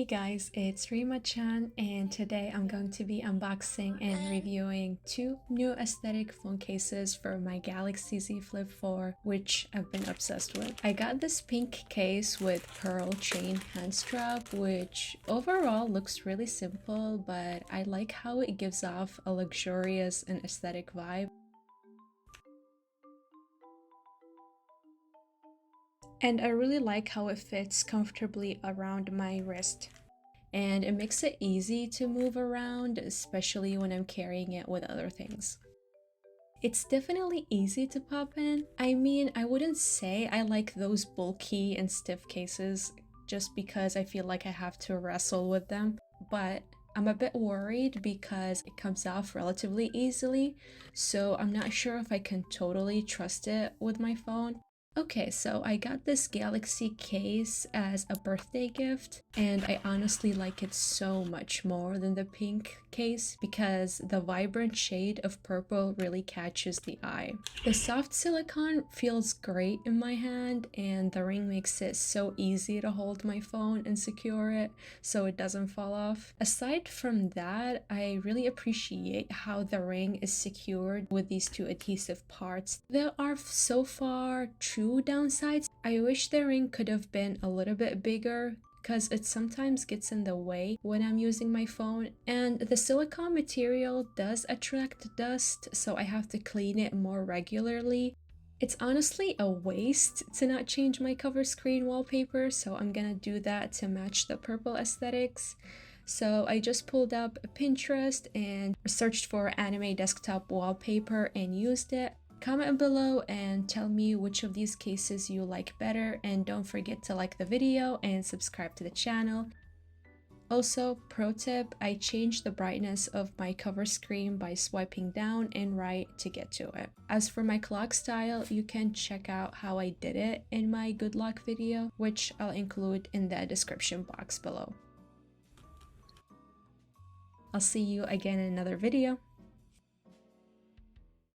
Hey guys, it's Rima-chan, and today I'm going to be unboxing and reviewing two new aesthetic phone cases for my Galaxy Z Flip4, which I've been obsessed with. I got this pink case with pearl chain hand strap, which overall looks really simple, but I like how it gives off a luxurious and aesthetic vibe. And I really like how it fits comfortably around my wrist. And it makes it easy to move around, especially when I'm carrying it with other things. It's definitely easy to pop in. I mean, I wouldn't say I like those bulky and stiff cases just because I feel like I have to wrestle with them, but I'm a bit worried because it comes off relatively easily, so I'm not sure if I can totally trust it with my phone. Okay, so I got this Galaxy case as a birthday gift, and I honestly like it so much more than the pink case because the vibrant shade of purple really catches the eye. The soft silicone feels great in my hand, and the ring makes it so easy to hold my phone and secure it so it doesn't fall off. Aside from that, I really appreciate how the ring is secured with these two adhesive parts. There are so far two downsides. I wish the ring could have been a little bit bigger because it sometimes gets in the way when I'm using my phone, and the silicone material does attract dust, so I have to clean it more regularly. It's honestly a waste to not change my cover screen wallpaper, so I'm gonna do that to match the purple aesthetics. So I just pulled up Pinterest and searched for anime desktop wallpaper and used it. Comment below and tell me which of these cases you like better, and don't forget to like the video and subscribe to the channel. Also, pro tip, I changed the brightness of my cover screen by swiping down and right to get to it. As for my clock style, you can check out how I did it in my good luck video, which I'll include in the description box below. I'll see you again in another video.